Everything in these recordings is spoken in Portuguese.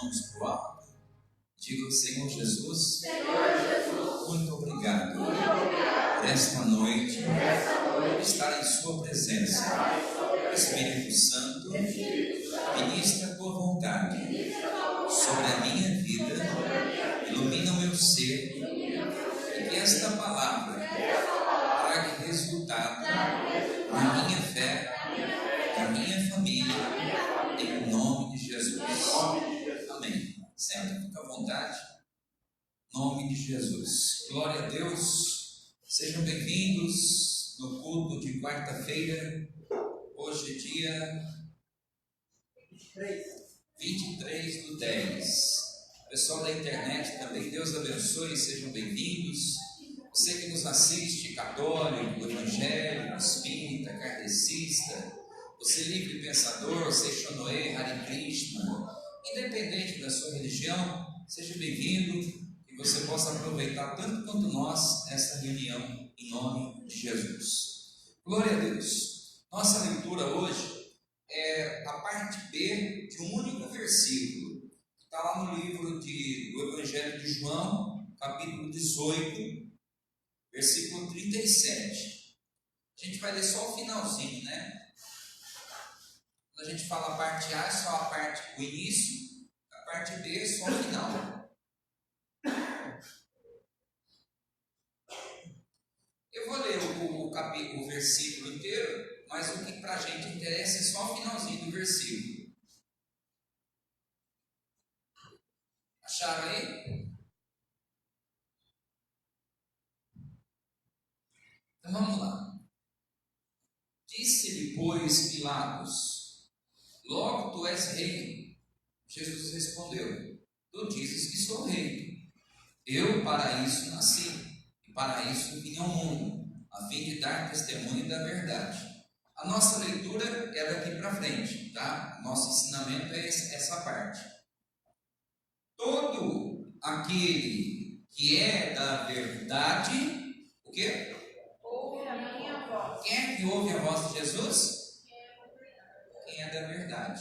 mãos para o alto. Diga: Senhor Jesus, muito obrigado por esta noite estar em Sua presença. Espírito Santo, ministra a Tua vontade sobre a minha vida, ilumina o meu ser, e que esta palavra traga resultado na minha fé, na minha família, em nome de Jesus. Amém. Senta, fica à vontade. Em nome de Jesus. Glória a Deus. Sejam bem-vindos no culto de quarta-feira. Hoje é dia 23/10. Pessoal da internet também, Deus abençoe, sejam bem-vindos. Você que nos assiste, católico, evangélico, espírita, kardecista, você livre pensador, Seixonoe, Hare Krishna, independente da sua religião, seja bem-vindo e você possa aproveitar tanto quanto nós essa reunião em nome de Jesus. Glória a Deus. Nossa leitura hoje é a parte B de um único versículo, que está lá no livro do Evangelho de João, capítulo 18, versículo 37. A gente vai ler só o finalzinho, né? Quando a gente fala a parte A, é só a parte, o início, a parte B é só o final. Eu vou ler o versículo inteiro, mas o que para a gente interessa é só o finalzinho do versículo. Acharam aí? Então vamos lá. Disse-lhe, pois, Pilatos: logo tu és rei. Jesus respondeu: tu dizes que sou rei. Eu para isso nasci, e para isso vim ao mundo, a fim de dar testemunho da verdade. A nossa leitura é daqui para frente, tá? Nosso ensinamento é essa parte. Todo aquele que é da verdade, o quê? Ouve a minha voz. Quem é que ouve a voz de Jesus? Quem é da verdade.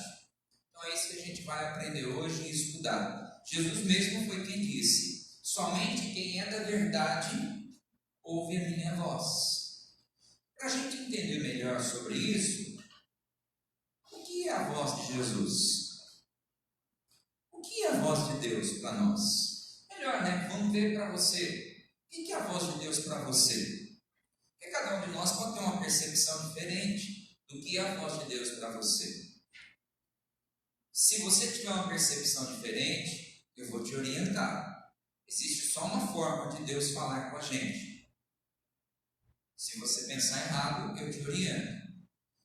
Então é isso que a gente vai aprender hoje e estudar. Jesus mesmo foi quem disse: somente quem é da verdade ouve a minha voz. Para a gente entender melhor sobre isso, o que é a voz de Jesus? O que é a voz de Deus para nós? Melhor, né? Vamos ver para você. O que é a voz de Deus para você? Porque cada um de nós pode ter uma percepção diferente do que é a voz de Deus para você. Se você tiver uma percepção diferente, eu vou te orientar. Existe só uma forma de Deus falar com a gente. Se você pensar errado, eu te oriento.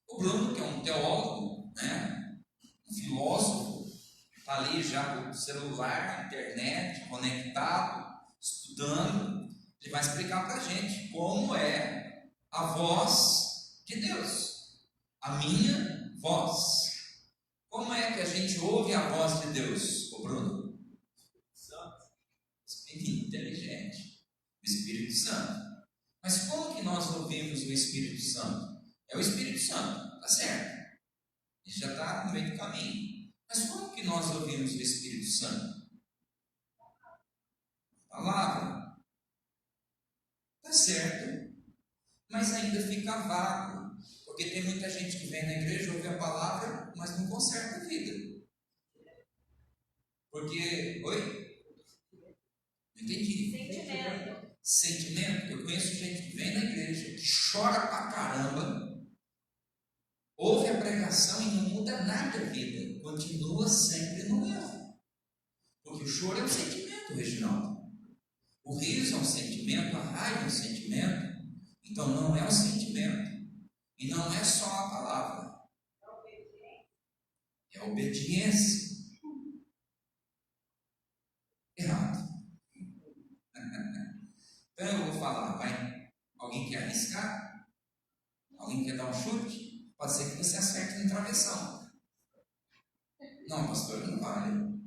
O Bruno, que é um teólogo, né? Um filósofo, está ali já com o celular, internet, conectado, estudando. Ele vai explicar para a gente como é a voz de Deus, a minha voz. Como é que a gente ouve a voz de Deus, ô Bruno? Espírito inteligente, o Espírito Santo. Mas como que nós ouvimos o Espírito Santo? É o Espírito Santo, tá certo? Ele já está no meio do caminho. Mas como que nós ouvimos o Espírito Santo? Palavra. Tá certo. Mas ainda fica vago. Porque tem muita gente que vem na igreja, ouve a palavra, mas não conserta a vida. Porque... Oi? Não entendi. Sentimento. Eu conheço gente que vem na igreja, que chora pra caramba, ouve a pregação e não muda nada a vida, continua sempre no erro. Porque o choro é um sentimento, Reginaldo. O riso é um sentimento, a raiva é um sentimento. Então não é um sentimento. E não é só a palavra. É a obediência. Errado. Então eu vou falar, vai. Alguém quer arriscar? Alguém quer dar um chute? Pode ser que você acerte no travessão. Não, pastor, não vale.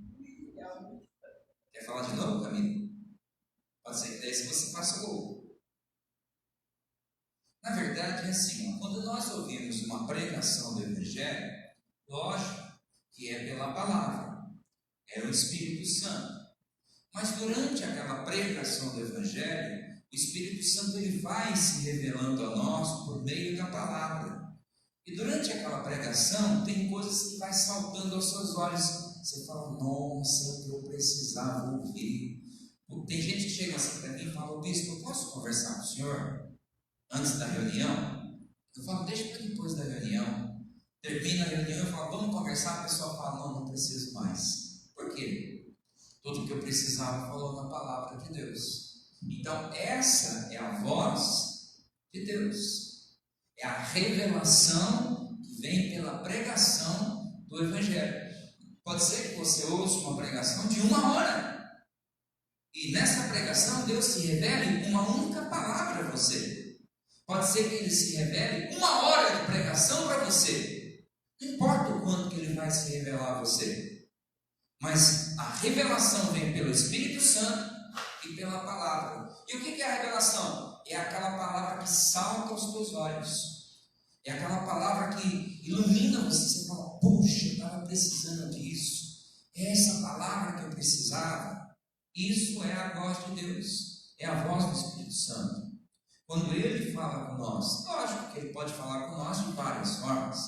Quer falar de novo, Camila? Pode ser que daí você faça o gol. Na verdade é assim, quando nós ouvimos uma pregação do Evangelho, lógico que é pela palavra. Era o Espírito Santo. Mas durante aquela pregação do Evangelho, o Espírito Santo ele vai se revelando a nós por meio da palavra. E durante aquela pregação, tem coisas que vai saltando aos seus olhos. Você fala, nossa, é o que eu precisava ouvir. Tem gente que chega assim para mim e fala, bispo, eu posso conversar com o senhor antes da reunião? Eu falo, deixa para depois da reunião. Termina a reunião, eu falo, vamos conversar. A pessoa fala, não preciso mais. Por quê? Tudo que eu precisava falou na palavra de Deus. Então, essa é a voz de Deus. É a revelação que vem pela pregação do Evangelho. Pode ser que você ouça uma pregação de 1 hora. E nessa pregação, Deus se revele uma única palavra a você. Pode ser que Ele se revele 1 hora de pregação para você. Não importa o quanto que Ele vai se revelar a você. Mas a revelação vem pelo Espírito Santo e pela palavra. E o que é a revelação? É aquela palavra que salta aos teus olhos. É aquela palavra que ilumina você. Você fala, puxa, eu estava precisando disso. É essa palavra que eu precisava. Isso é a voz de Deus. É a voz do Espírito Santo. Quando Ele fala com nós, lógico que Ele pode falar com nós de várias formas.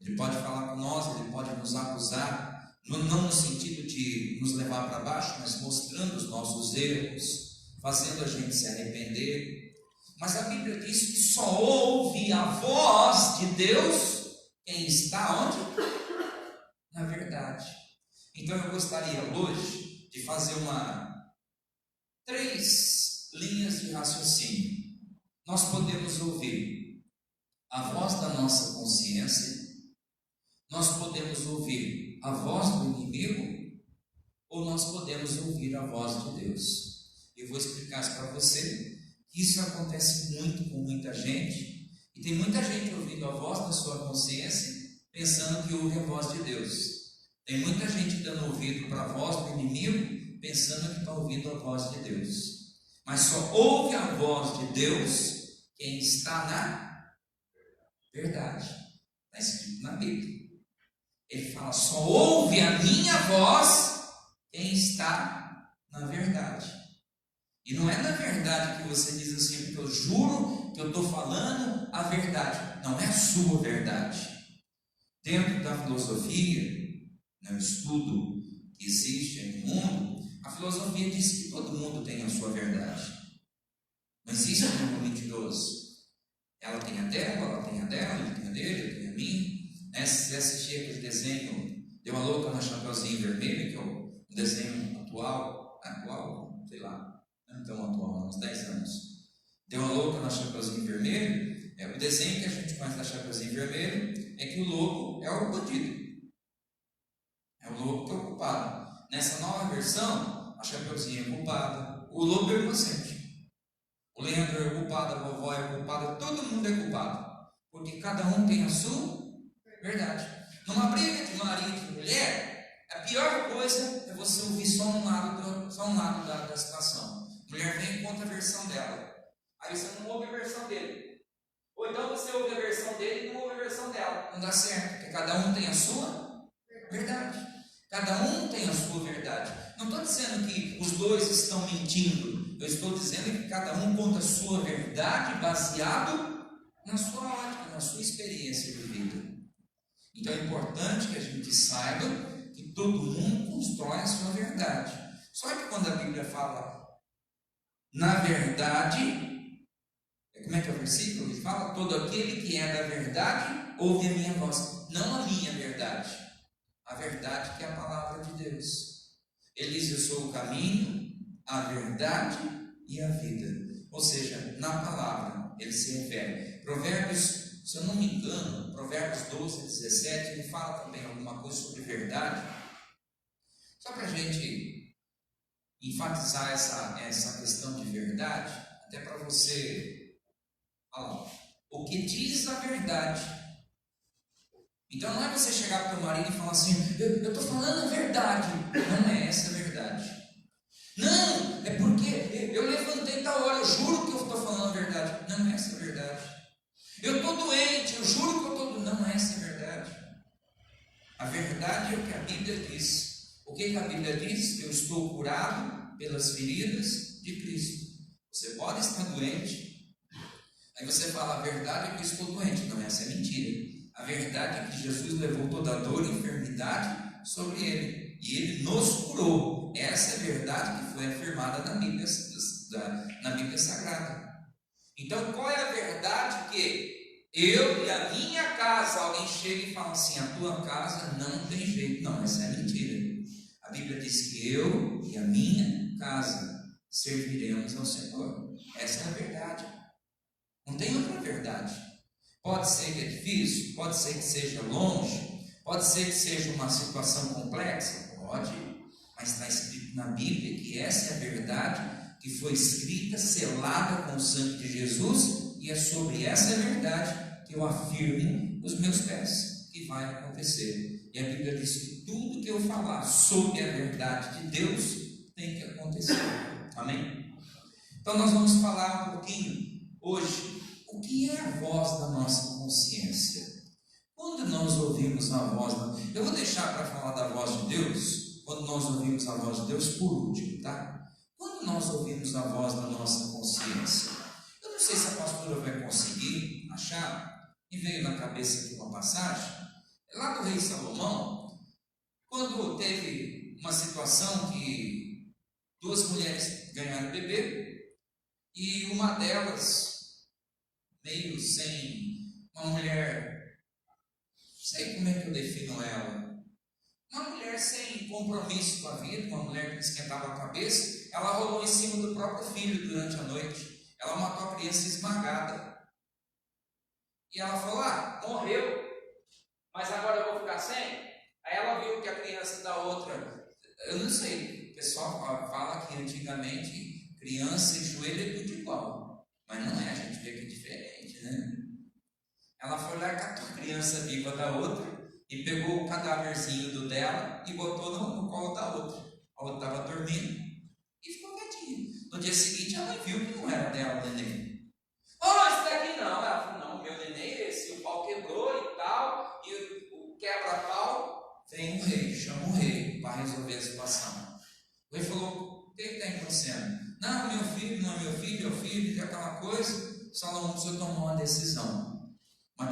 Ele pode falar com nós, Ele pode nos acusar. Não no sentido de nos levar para baixo, mas mostrando os nossos erros, fazendo a gente se arrepender. Mas a Bíblia diz que só ouve a voz de Deus quem está onde? Na verdade. Então eu gostaria hoje de fazer 3 linhas de raciocínio. Nós podemos ouvir a voz da nossa consciência, nós podemos ouvir a voz do inimigo, ou nós podemos ouvir a voz de Deus. Eu vou explicar isso para você. Isso acontece muito com muita gente, e tem muita gente ouvindo a voz da sua consciência, pensando que ouve a voz de Deus. Tem muita gente dando ouvido para a voz do inimigo, pensando que está ouvindo a voz de Deus. Mas só ouve a voz de Deus quem está na verdade. Está escrito na Bíblia. Ele fala, só ouve a minha voz quem está na verdade. E não é na verdade que você diz assim, porque eu juro que eu estou falando a verdade. Não é a sua verdade. Dentro da filosofia, no estudo que existe no mundo, a filosofia diz que todo mundo tem a sua verdade. Não existe um mundo mentiroso. Ela tem a dela, ela tem a dela, ele tem a dele, ele tem a minha. Se você assistir aquele desenho, Deu uma Louca na Chapeuzinho Vermelho, que é um desenho atual, sei lá, não tão atual, há uns 10 anos. Deu uma Louca na Chapeuzinho Vermelho, o desenho que a gente conhece da Chapeuzinho Vermelho é que o lobo é o bandido. É o lobo que é o culpado. Nessa nova versão, a Chapeuzinho é culpada, o lobo é inocente. O Leandro é culpado, a vovó é culpada, todo mundo é culpado. Porque cada um tem a sua verdade. Numa briga de marido e mulher, a pior coisa é você ouvir só um lado da situação. A mulher vem e conta a versão dela. Aí você não ouve a versão dele. Ou então você ouve a versão dele e não ouve a versão dela. Não dá certo, porque cada um tem a sua verdade. Cada um tem a sua verdade. Não estou dizendo que os dois estão mentindo. Eu estou dizendo que cada um conta a sua verdade baseado na sua ótica, na sua experiência de vida. Então é importante que a gente saiba que todo mundo constrói a sua verdade. Só que quando a Bíblia fala na verdade, como é que é o versículo? Ele fala, todo aquele que é da verdade ouve a minha voz. Não a minha verdade. A verdade que é a palavra de Deus. Ele diz, eu sou o caminho, a verdade e a vida. Ou seja, na palavra ele se refere. Provérbios, se eu não me engano, Provérbios 12, 17, ele fala também alguma coisa sobre verdade. Só para a gente enfatizar essa questão de verdade, até para você falar, o que diz a verdade. Então não é você chegar para o teu marido e falar assim, eu estou falando a verdade. Não é essa a verdade. Não, é porque eu levantei tal hora, eu juro que eu estou falando a verdade. Não é essa a verdade. Eu estou doente, eu juro que eu estou doente. Não é essa a verdade. A verdade é o que a Bíblia diz. O que a Bíblia diz? Que eu estou curado pelas feridas de Cristo. Você pode estar doente, aí você fala, a verdade é que eu estou doente. Não, essa é mentira. A verdade é que Jesus levou toda a dor e enfermidade sobre ele, e ele nos curou. Essa é a verdade que foi afirmada na Bíblia Sagrada. Então, qual é a verdade? Que eu e a minha casa, alguém chega e fala assim, a tua casa não tem jeito. Não, essa é mentira. A Bíblia diz que eu e a minha casa serviremos ao Senhor. Essa é a verdade. Não tem outra verdade. Pode ser que é difícil, pode ser que seja longe, pode ser que seja uma situação complexa, pode, mas está escrito na Bíblia que essa é a verdade que foi escrita, selada com o sangue de Jesus, e é sobre essa verdade que eu afirmo os meus pés, que vai acontecer. E a Bíblia diz que tudo que eu falar sobre a verdade de Deus tem que acontecer. Amém? Então nós vamos falar um pouquinho hoje o que é a voz da nossa consciência. Quando nós ouvimos a voz, eu vou deixar para falar da voz de Deus, quando nós ouvimos a voz de Deus por último, tá? Quando nós ouvimos a voz da nossa consciência, eu não sei se a pastora vai conseguir achar, e veio na cabeça aqui uma passagem, lá do rei Salomão, quando teve uma situação que duas mulheres ganharam bebê, e uma delas, meio sem, uma mulher, não sei como é que eu defino ela, uma mulher sem compromisso com a vida, uma mulher que esquentava a cabeça, ela rolou em cima do próprio filho durante a noite, ela matou a criança esmagada, e ela falou, morreu, mas agora eu vou ficar sem? Aí ela viu que a criança da outra, eu não sei, o pessoal fala que antigamente criança e joelho é tudo igual, mas não é, a gente vê que é diferente, né? Ela foi lá e catou a criança viva da outra e pegou o cadáverzinho do dela e botou no colo da outra. A outra estava dormindo e ficou quietinha. No dia seguinte ela viu que não era dela o neném. Esse daqui não. Ela falou, não, meu neném é esse, o pau quebrou e tal, e o quebra-pau. Vem o rei, chama o rei para resolver a situação. O rei falou, o que está acontecendo? Não, meu filho, não é meu filho, é o filho, e aquela coisa. Salomão precisou tomar uma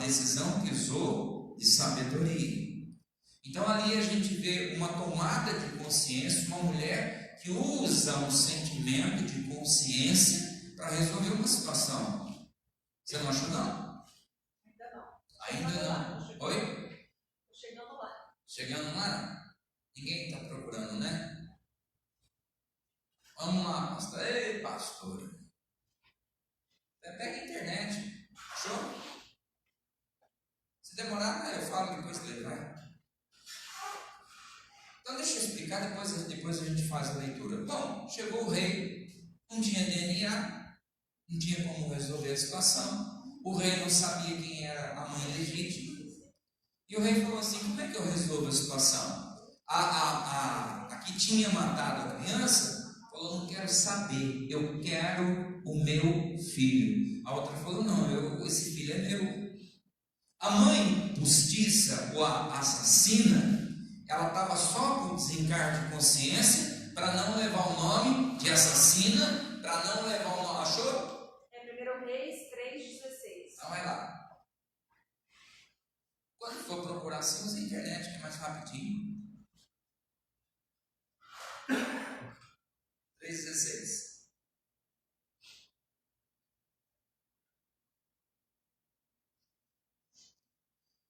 decisão que usou de sabedoria. Então ali a gente vê uma tomada de consciência, uma mulher que usa um sentimento de consciência para resolver uma situação. Você não achou não? Ainda não. Oi? Chegando lá? Ninguém está procurando, né? Vamos lá, pastor. Ei, pastor. Pega a internet. Achou? Se demorar, eu falo depois dele, vai. Então deixa eu explicar, depois a gente faz a leitura. Bom, chegou o rei, não tinha DNA, não tinha como resolver a situação. O rei não sabia quem era a mãe legítima. E o rei falou assim, como é que eu resolvo a situação? A que tinha matado a criança falou, não quero saber, eu quero o meu filho. A outra falou, não, esse filho é meu. A mãe postiça ou a assassina, ela estava só com desencargo de consciência para não levar o nome de assassina, para não levar o nome, achou? É 1 Reis 3,16. Então vai lá. Quando for procurar assim, usa a internet, que é mais rapidinho. 3,16.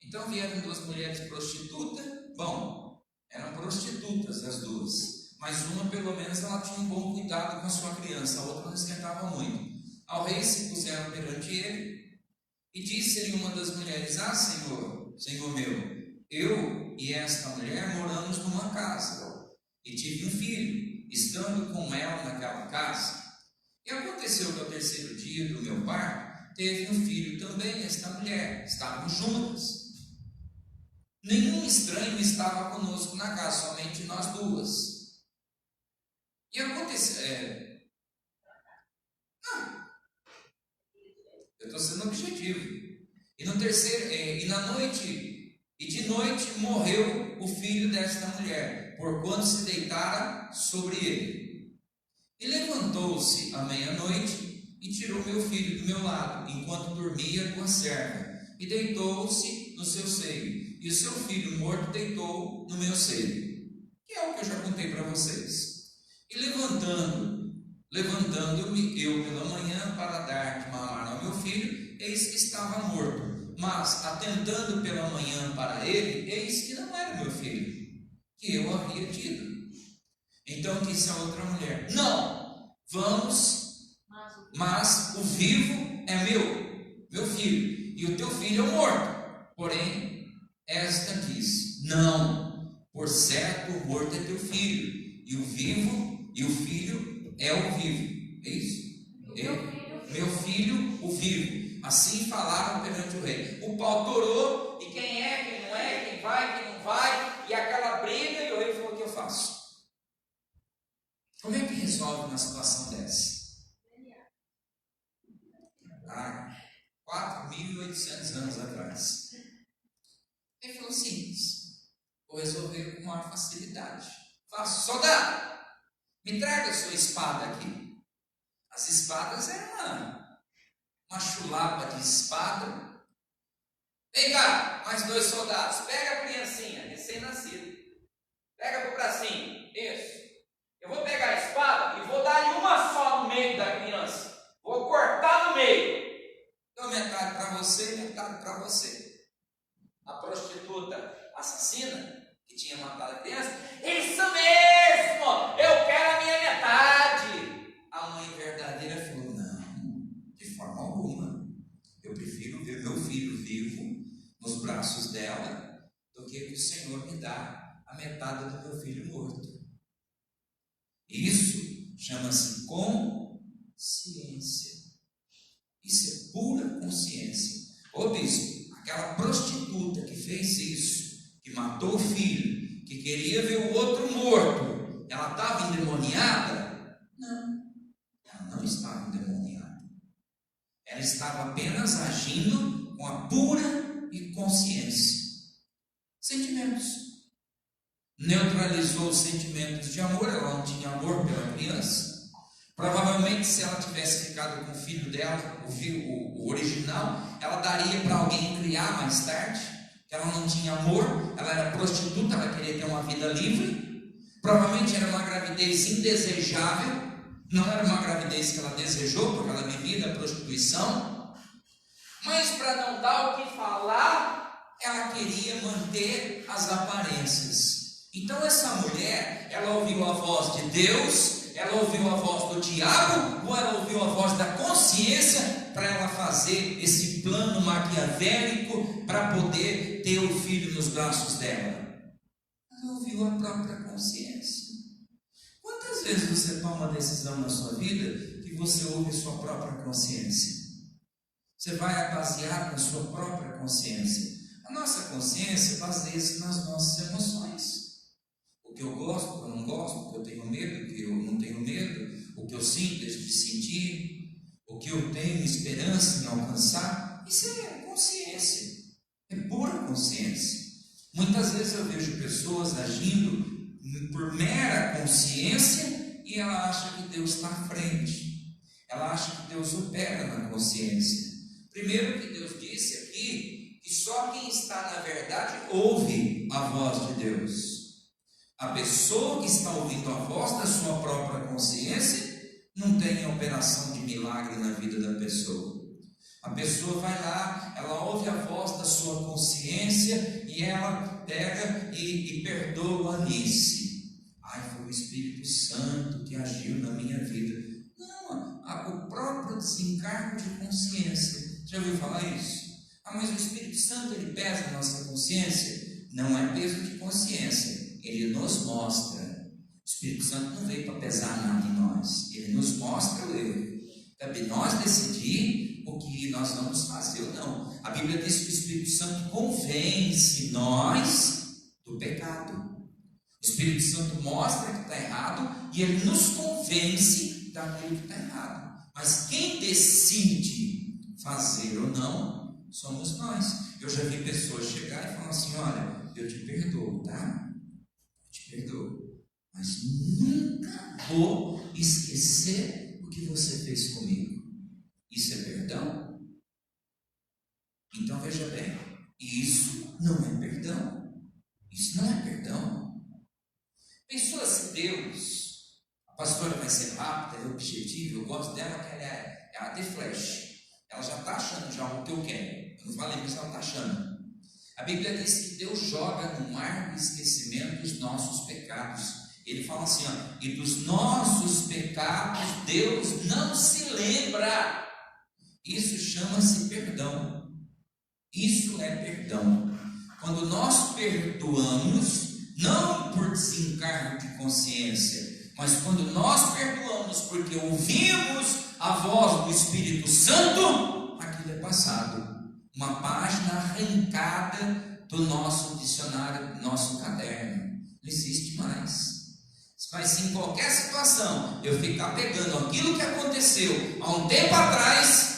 Então vieram duas mulheres prostitutas. Bom, eram prostitutas as duas, mas uma pelo menos ela tinha um bom cuidado com a sua criança, a outra não esquentava muito. Ao rei se puseram perante ele e disse-lhe uma das mulheres, Senhor meu, eu e esta mulher moramos numa casa e tive um filho, estando com ela naquela casa. E aconteceu que ao terceiro dia do meu parto, teve um filho também esta mulher, estavam juntas. Nenhum estranho estava conosco na casa, somente nós duas. E aconteceu. Eu estou sendo objetivo. E no terceiro, e na noite, e de noite morreu o filho desta mulher. porquanto se deitara sobre ele. E levantou-se à meia-noite e tirou meu filho do meu lado, enquanto dormia com a serva, e deitou-se no seu seio, e o seu filho morto deitou no meu seio, que é o que eu já contei para vocês. E levantando-me eu pela manhã para dar de mamar ao meu filho, eis que estava morto, mas atentando pela manhã para ele, eis que não era meu filho, que eu havia tido. Então disse a outra mulher: não, vamos, mas o vivo é meu filho, e o teu filho é o morto. Porém, esta diz: não, por certo o morto é teu filho, e o filho é o vivo. É isso? Meu filho, o vivo. Assim falaram perante o rei. O pau torou, e quem é, quem não é, quem vai, quem não vai, e aquela briga, e o rei falou: o que eu faço? Como é que resolve uma situação dessa? 4.800 anos atrás. Ele falou: simples, vou resolver com maior facilidade. Faço: soldado, me traga a sua espada aqui. As espadas eram uma chulapa de espada. Vem cá, mais 2 soldados, pega a criancinha, recém-nascida, pega para o bracinho, isso. Eu vou pegar a espada e vou dar-lhe uma só no meio da criança, vou cortar no meio. Então metade para você e metade para você. A prostituta assassina que tinha matado a criança: isso mesmo, eu quero a minha metade. A mãe verdadeira falou: não, de forma alguma, eu prefiro ver meu filho vivo nos braços dela do que o Senhor me dá a metade do meu filho morto. Isso chama-se consciência. Isso é pura consciência. Ô bispo, aquela prostituta que fez isso, que matou o filho, que queria ver o outro morto, ela estava endemoniada? Não, ela não estava endemoniada. Ela estava apenas agindo com a pura e consciência. Sentimentos. Neutralizou os sentimentos de amor, ela não tinha amor pela criança. Provavelmente, se ela tivesse ficado com o filho dela, o original, ela daria para alguém criar mais tarde. Ela não tinha amor, ela era prostituta, ela queria ter uma vida livre. Provavelmente era uma gravidez indesejável, não era uma gravidez que ela desejou, porque ela vivia da prostituição. Mas para não dar o que falar, ela queria manter as aparências. Então essa mulher, ela ouviu a voz de Deus, ela ouviu a voz do diabo, ou ela ouviu a voz da consciência para ela fazer esse plano maquiavélico para poder ter o filho nos braços dela? Ela ouviu a própria consciência. Quantas vezes você toma uma decisão na sua vida que você ouve sua própria consciência? Você vai basear na sua própria consciência. A nossa consciência baseia-se nas nossas emoções. O que eu gosto, o que eu não gosto, o que eu tenho medo, o que eu não tenho medo, o que eu sinto, deixo de sentir, o que eu tenho esperança em alcançar. Isso é consciência, é pura consciência. Muitas vezes eu vejo pessoas agindo por mera consciência e ela acha que Deus está à frente, ela acha que Deus opera na consciência. Primeiro que Deus disse aqui que só quem está na verdade ouve a voz de Deus. A pessoa que está ouvindo a voz da sua própria consciência não tem a operação de milagre na vida da pessoa. A pessoa vai lá, ela ouve a voz da sua consciência e ela pega e perdoa a Anice. Ai, foi o Espírito Santo que agiu na minha vida. Não, o próprio desencargo de consciência. Já ouviu falar isso? Mas o Espírito Santo, ele pesa na nossa consciência? Não é peso de consciência. Ele nos mostra. O Espírito Santo não veio para pesar nada em nós. Ele nos mostra o erro. Cabe nós decidir o que nós vamos fazer ou não. A Bíblia diz que o Espírito Santo convence nós do pecado. O Espírito Santo mostra que está errado e ele nos convence daquilo que está errado. Mas quem decide fazer ou não somos nós. Eu já vi pessoas chegar e falar assim: olha, eu te perdoo, tá? te perdoo, mas nunca vou esquecer o que você fez comigo. Isso é perdão? Então veja bem, isso não é perdão. Isso não é perdão. Pensou se Deus, a pastora vai ser rápida, é objetiva, eu gosto dela, que ela é a de flash. Ela já está achando já o que eu quero. Eu não falei, mas ela está achando. A Bíblia diz que Deus joga no mar do esquecimento os nossos pecados. Ele fala assim, ó, e dos nossos pecados Deus não se lembra. Isso chama-se perdão. Isso é perdão. Quando nós perdoamos, não por desencargo de consciência, mas quando nós perdoamos porque ouvimos a voz do Espírito Santo, aquilo é passado. Uma página arrancada do nosso dicionário, do nosso caderno. Não existe mais. Mas se em qualquer situação eu ficar pegando aquilo que aconteceu há um tempo atrás,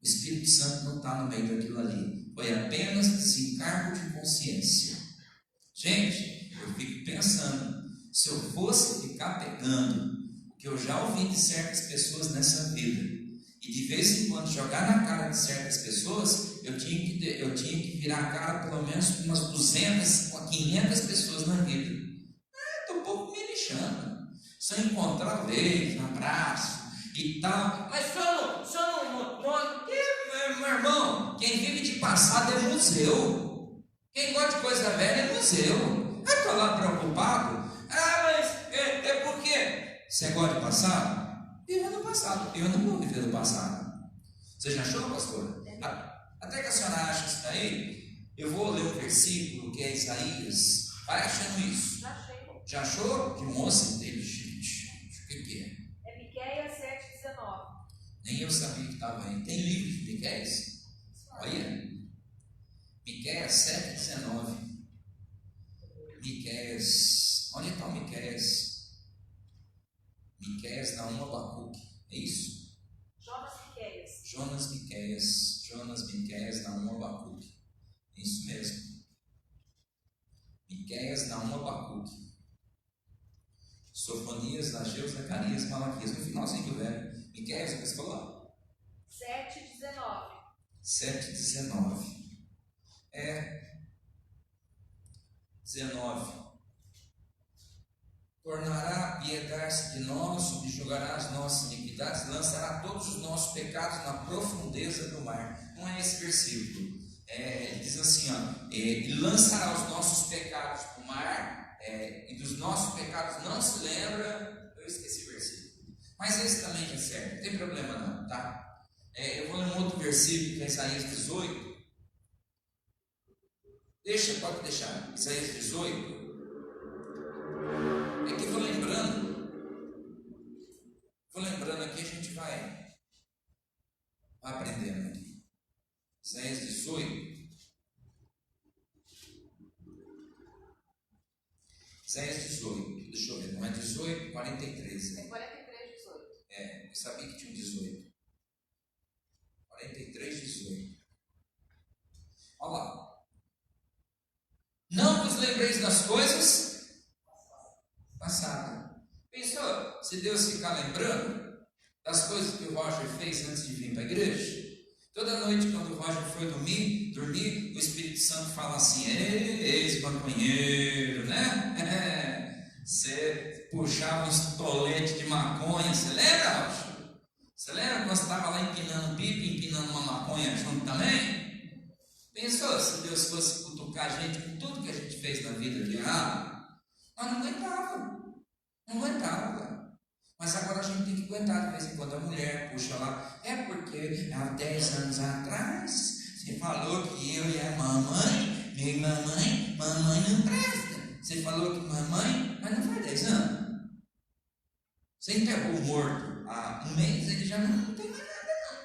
o Espírito Santo não está no meio daquilo ali. Foi apenas desencargo de consciência. Gente, eu fico pensando, se eu fosse ficar pegando o que eu já ouvi de certas pessoas nessa vida, e de vez em quando jogar na cara de certas pessoas, eu tinha que virar a cara pelo menos com umas 200, 500 pessoas na vida. Estou um pouco me lixando. Se eu encontrar vez, um abraço e tal, mas meu irmão, quem vive de passado é museu. Quem gosta de coisa velha é museu. Eu estou lá preocupado. Mas é porque você gosta de passado? Viva no passado. Eu não vou viver no passado. Você já achou, pastor? Até que a senhora acha isso daí, eu vou ler um versículo que é Isaías. Vai achando isso. Já achei. Já achou? Que moça inteligente. O que é? É Miqueias 7,19. Nem eu sabia que estava aí. Tem livro de Miqueias? Olha. Miqueias 7,19. Miqueias. Onde está o Miqueias? Miqueias dá um Abacuque. É isso? Jonas Miqueias dá um Abacuque. É isso mesmo. Miqueias dá um Abacuque. Sofonias, Ageu, Zacarias, Malaquias. No finalzinho do velho. Miqueias, o que você falou? 7,19. 7,19. 19. Tornará a piedade-se de nós, subjugará as nossas iniquidades, lançará todos os nossos pecados na profundeza do mar. Não é esse versículo. Ele diz assim, ó, ele lançará os nossos pecados para o mar, e dos nossos pecados não se lembra. Eu esqueci o versículo. Mas esse também já serve, não tem problema não, tá? Eu vou ler um outro versículo, que é Isaías 18. Pode deixar. Isaías 18. É que vou lembrando aqui, a gente vai aprendendo aqui. Isaías 18. Isaías 18. Deixa eu ver, não é 18, 43. É 43, 18. Eu sabia que tinha um 18. 43, 18. Olha lá. Não vos lembreis das coisas passadas. Pensou se Deus ficar lembrando das coisas que o Roger fez antes de vir para a igreja? Toda noite, quando o Roger foi dormir, o Espírito Santo fala assim: ex-maconheiro, né? Você puxava uns toletes de maconha. Você lembra, Roger? Você lembra quando você estava lá empinando pipa, empinando uma maconha junto também? Pensou se Deus fosse cutucar a gente com tudo que a gente fez na vida de errado? Nós não aguentava. Mas agora a gente tem que aguentar de vez em quando. A mulher puxa lá. É porque há 10 anos atrás você falou que eu e a mamãe, mamãe não presta. Você falou que mamãe, mas não faz 10 anos. Você enterrou o morto há um mês, ele já não tem mais nada não.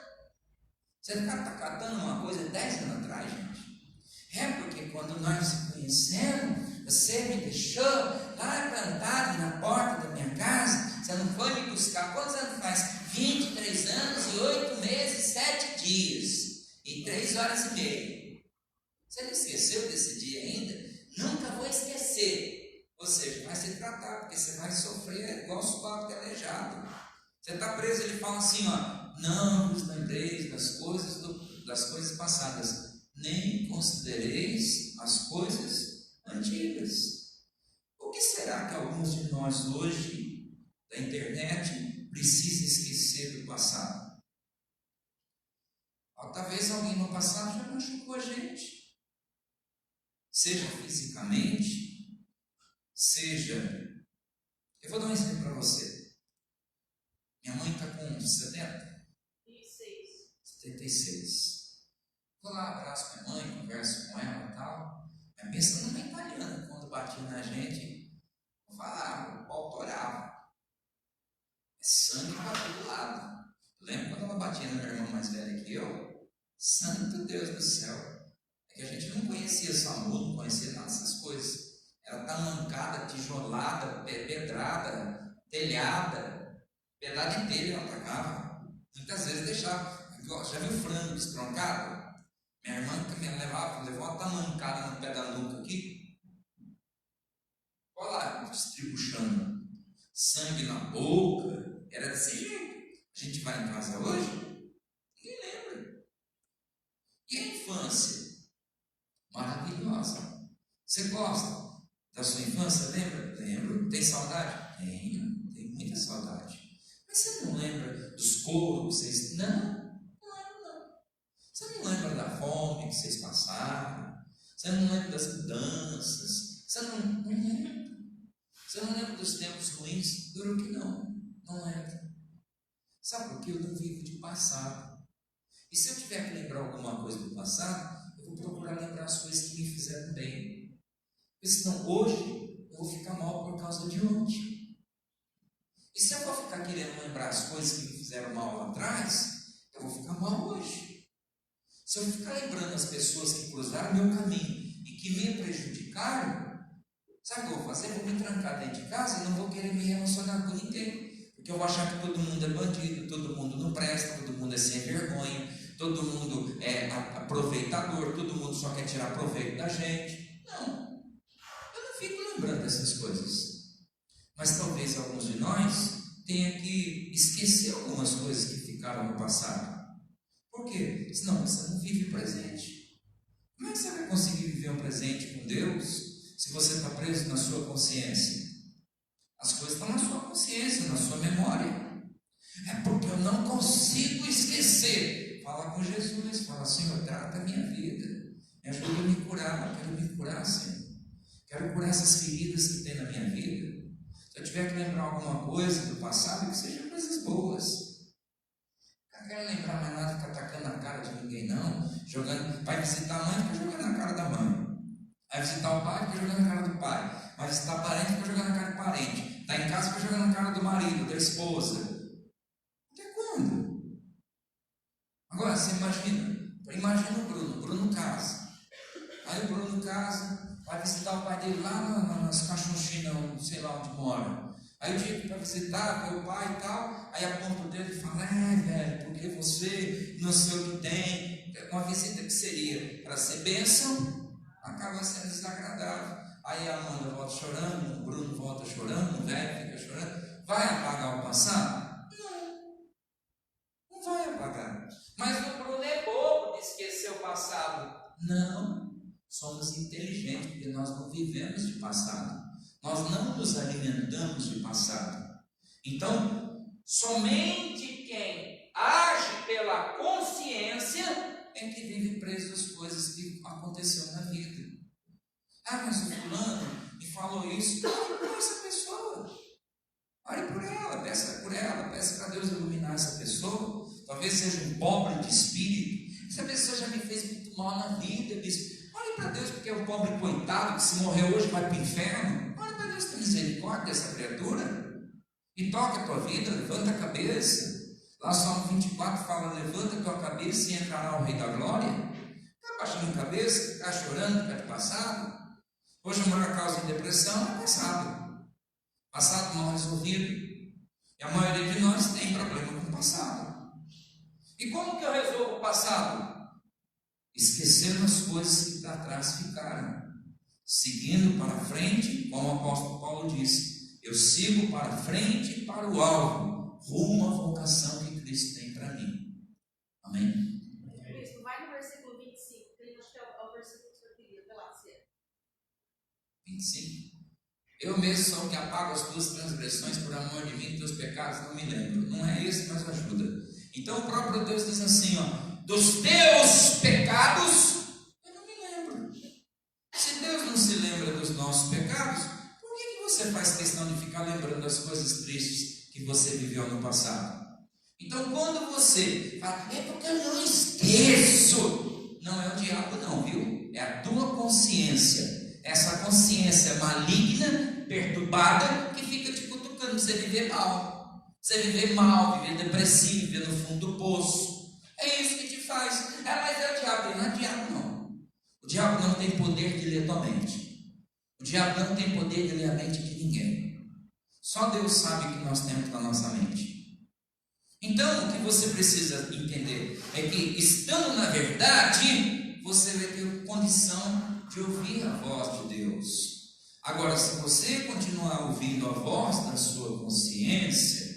Você está catando uma coisa 10 anos atrás, gente. É porque quando nós nos conhecemos, você me deixou lá plantado na porta da minha casa. Você não foi me buscar. Quantos anos faz? 23 anos e 8 meses, 7 dias e 3 horas e meia. Você não esqueceu desse dia ainda? Nunca vou esquecer. Ou seja, cuidado, porque você vai sofrer igual sovaco de aleijado. Você está preso, ele fala assim, ó, não vos lembreis das coisas passadas, nem considereis as coisas antigas. O que será que alguns de nós hoje, da internet, precisa esquecer do passado? Ou talvez alguém no passado já machucou a gente. Seja fisicamente, seja... Eu vou dar um exemplo para você. Minha mãe está com 76. Vou lá, abraço minha mãe, converso com ela e tal. Mas pensa numa italiana, quando batia na gente, eu falava, o pau torava. É sangue para todo lado. Eu lembro quando ela batia na minha irmã mais velha que eu, santo Deus do céu. Que a gente não conhecia SAMU, não conhecia nada dessas coisas. Era tamancada, tijolada, pedrada, telhada, pedaço de telha ela atacava. Muitas vezes deixava. Já viu frango destroncado? Minha irmã também levou uma tamancada no pé da nuca aqui. Olha lá, distribuindo sangue na boca. Era desse jeito. A gente vai em casa hoje, ninguém lembra. E a infância? Maravilhosa. Você gosta da sua infância? Lembra? Lembro. Tem saudade? Tenho muita saudade. Mas você não lembra dos coros que vocês... Não. Você não lembra da fome que vocês passaram? Você não lembra das mudanças? Você não lembra. Você não lembra dos tempos ruins? Duro que não. Não lembra. Sabe por quê? Eu não vivo de passado. E se eu tiver que lembrar alguma coisa do passado, eu vou procurar lembrar as coisas que me fizeram bem. Porque senão hoje eu vou ficar mal por causa de ontem. E se eu vou ficar querendo lembrar as coisas que me fizeram mal lá atrás, eu vou ficar mal hoje. Se eu ficar lembrando as pessoas que cruzaram meu caminho e que me prejudicaram, sabe o que eu vou fazer? Eu vou me trancar dentro de casa e não vou querer me relacionar com ninguém. Porque eu vou achar que todo mundo é bandido, todo mundo não presta, todo mundo é sem vergonha, todo mundo é aproveitador, todo mundo só quer tirar proveito da gente. Não, eu não fico lembrando dessas coisas. Mas talvez alguns de nós tenham que esquecer algumas coisas que ficaram no passado. Por quê? Senão você não vive o presente. Como é que você vai conseguir viver um presente com Deus se você está preso na sua consciência? As coisas estão na sua consciência, na sua memória. É porque eu não consigo esquecer. Fala com Jesus, fala, Senhor, trata a minha vida. Me ajuda a me curar, eu quero me curar, Senhor. Quero curar essas feridas que tem na minha vida. Se eu tiver que lembrar alguma coisa do passado, que sejam coisas boas. Não quero lembrar mais nada, ficar atacando na cara de ninguém, não. Vai visitar a mãe, fica jogando na cara da mãe. Vai visitar o pai, fica jogando na cara do pai. Vai visitar parente, fica jogando na cara do parente. Está em casa, fica jogando na cara do marido, da esposa. Até quando? Agora, você imagina o Bruno casa. Aí o Bruno casa, vai visitar o pai dele lá nas Caxunchinas, sei lá onde mora. Aí o dia que vai visitar, vê o pai e tal, aí aponta o dedo e fala, velho, porque você não sei o que tem. Uma visita que seria para ser bênção, acaba sendo desagradável. Aí a Amanda volta chorando, o Bruno volta chorando, o velho fica chorando. Vai apagar o passado? Não vai apagar. Mas o Bruno é bobo de esquecer o passado. Não, somos inteligentes, porque nós não vivemos de passado. Nós não nos alimentamos de passado. Então, somente quem age pela consciência é que vive preso às coisas que aconteceram na vida. Mas o fulano me falou isso. Ore por essa pessoa. Ore por ela, peça por ela, peça para Deus iluminar essa pessoa. Talvez seja um pobre de espírito. Essa pessoa já me fez muito mal na vida, bispo. Ore para Deus, porque é um pobre coitado que se morrer hoje vai para o inferno. Ore para Deus ter misericórdia dessa criatura. E toca a tua vida, levanta a cabeça. Lá Salmo 24 fala, levanta a tua cabeça e entrará o Rei da Glória. Ficar baixando a cabeça, ficar chorando, ficar de passado. Hoje a maior causa de depressão é passado. Passado mal resolvido. E a maioria de nós tem problema com o passado. E como que eu resolvo o passado? Esquecendo as coisas que para trás ficaram. Seguindo para frente, como o apóstolo Paulo disse, Eu sigo para frente e para o alvo, rumo à vocação que Cristo tem para mim. Amém? Cristo, vai no versículo 25, que ele acho que é o versículo que eu queria, vê lá, se é. 25. Eu mesmo sou o que apago as tuas transgressões por amor de mim, teus pecados não me lembro. Não é esse, mas ajuda. Então o próprio Deus diz assim, ó, dos teus pecados eu não me lembro. Se Deus não se lembra dos nossos pecados, por que você faz questão de ficar lembrando das coisas tristes que você viveu no passado? Então quando você fala, é porque eu não esqueço, não é o diabo não, viu? É a tua consciência. Essa consciência maligna, perturbada, que fica te cutucando para você viver mal. Você viver mal, viver depressivo, viver no fundo do poço. É isso que te faz. Mas é o diabo. Não é o diabo não. O diabo não tem poder de ler tua mente. O diabo não tem poder de ler a mente de ninguém. Só Deus sabe o que nós temos na nossa mente. Então, o que você precisa entender é que, estando na verdade, você vai ter condição de ouvir a voz de Deus. Agora, se você continuar ouvindo a voz da sua consciência,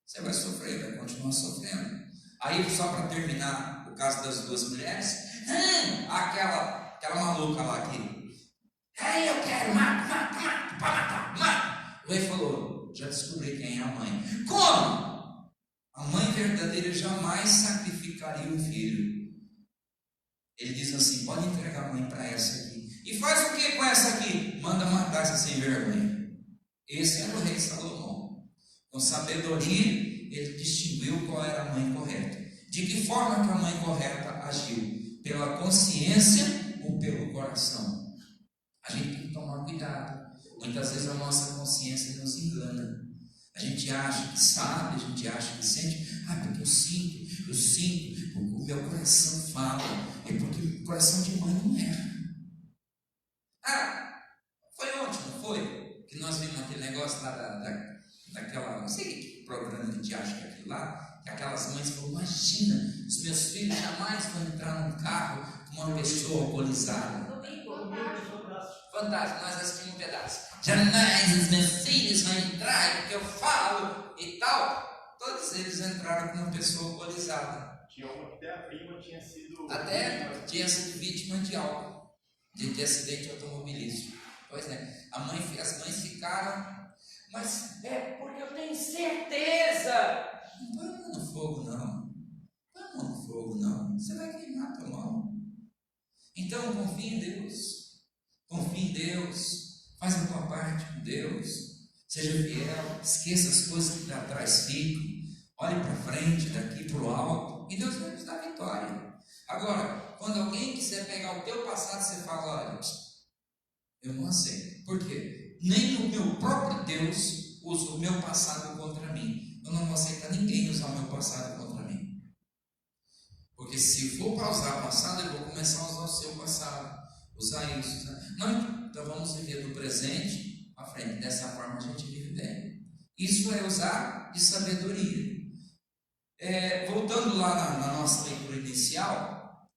você vai sofrer, vai continuar sofrendo. Aí, só para terminar o caso das duas mulheres, aquela maluca lá que, eu quero, mata. O rei falou, já descobri quem é a mãe. Como? A mãe verdadeira jamais sacrificaria o filho. Ele diz assim, pode entregar a mãe para essa aqui. E faz o que com essa aqui? Manda matar essa sem vergonha. Esse era o rei Salomão. Com sabedoria, ele distinguiu qual era a mãe correta. De que forma que a mãe correta agiu? Pela consciência ou pelo coração? A gente tem que tomar cuidado. Muitas vezes a nossa consciência nos engana. A gente acha que sabe, a gente acha que sente, porque eu sinto, o meu coração fala, é porque o coração de mãe não erra. Foi ontem, não foi? Que nós vimos aquele negócio lá daquela, não sei que programa que a gente acha que é aquilo lá, que aquelas mães falam, imagina, os meus filhos jamais vão entrar num carro com uma pessoa alcoolizada. Fantástico, nós assistimos um pedaço. Jamais os meus filhos vão entrar, porque eu falo e tal. Todos eles entraram com uma pessoa alcoolizada. Até a prima tinha sido. Até tinha sido vítima de álcool, de acidente automobilístico. Pois é, as mães ficaram, mas é porque eu tenho certeza. Não põe a mão no fogo, não. Põe a mão no fogo, não. Você vai queimar a tua mão. Então confie em Deus. Confie em Deus. Faz a tua parte com Deus. Seja fiel. Esqueça as coisas que para trás ficam. Olhe para frente, daqui para o alto. E Deus vai nos dar vitória. Agora, quando alguém quiser pegar o teu passado, você fala, olha, eu não aceito. Por quê? Nem o meu próprio Deus usa o meu passado contra mim. Eu não vou aceitar ninguém usar o meu passado contra mim. Porque se for para usar o passado, eu vou começar a usar o seu passado. Usar isso. Não, então vamos viver do presente à frente. Dessa forma a gente vive bem. Isso é usar de sabedoria. Voltando lá na nossa leitura inicial,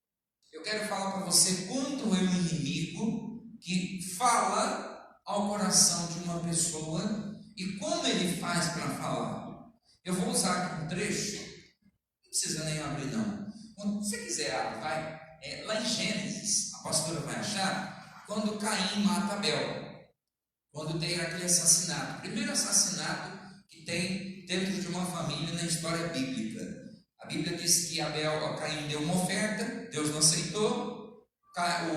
eu quero falar para você quanto é um inimigo que fala ao coração de uma pessoa e como ele faz para falar. Eu vou usar aqui um trecho, não precisa nem abrir não. Quando você quiser abrir, vai. Lá em Gênesis, a pastora vai achar, quando Caim mata Abel, quando tem aquele assassinato, o primeiro assassinato que tem dentro de uma família na história bíblica. A Bíblia diz que Caim deu uma oferta, Deus não aceitou. Caim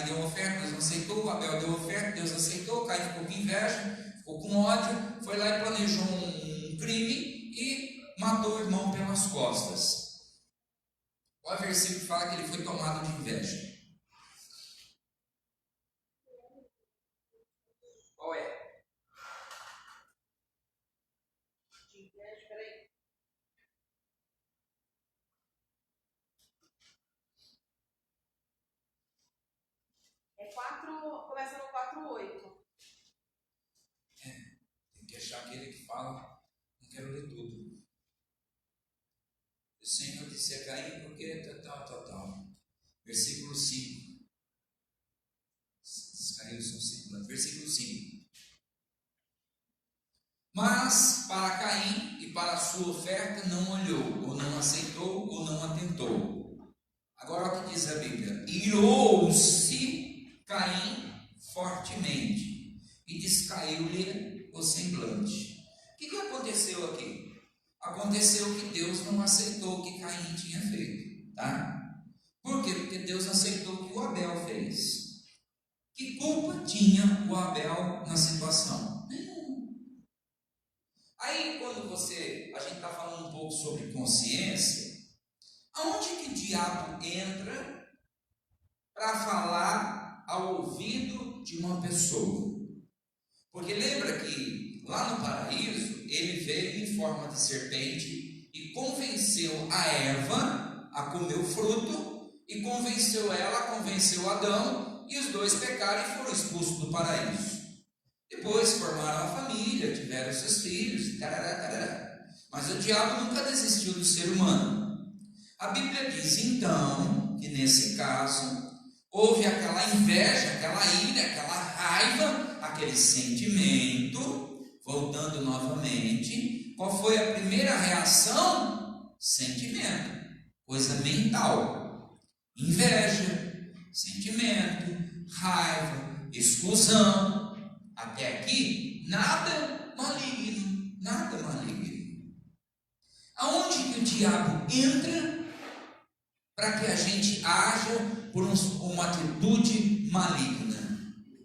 deu uma oferta, Deus não aceitou. O Abel deu oferta, Deus aceitou. Caim ficou com inveja, ficou com ódio, foi lá e planejou um crime e matou o irmão pelas costas. Olha o versículo que fala que ele foi tomado de inveja. Qual é? De inveja, peraí. Começa no 4:8. Tem que achar aquele que fala, não quero ler tudo. O Senhor disse a Caim, porque tal. Versículo 5. Caiu são 5. Versículo 5. Mas para Caim e para a sua oferta não olhou, ou não aceitou, ou não atentou. Agora o que diz a Bíblia? Irou-se Caim fortemente e descaiu-lhe o semblante. O que aconteceu aqui? Aconteceu que Deus não aceitou o que Caim tinha feito, tá? Por quê? Porque Deus aceitou o que o Abel fez. Que culpa tinha o Abel na situação? Nenhuma. Aí quando a gente está falando um pouco sobre consciência, aonde que o diabo entra para falar ao ouvido de uma pessoa? Porque lembra que lá no paraíso, ele veio em forma de serpente e convenceu a Eva a comer o fruto, e convenceu Adão, e os dois pecaram e foram expulsos do paraíso. Depois formaram a família, tiveram seus filhos, mas o diabo nunca desistiu do ser humano. A Bíblia diz então que nesse caso houve aquela inveja, aquela ira, aquela raiva, aquele sentimento. Voltando novamente, qual foi a primeira reação? Sentimento, coisa mental, inveja, sentimento, raiva, exclusão. Até aqui, nada maligno, nada maligno. Aonde que o diabo entra para que a gente haja por uma atitude maligna?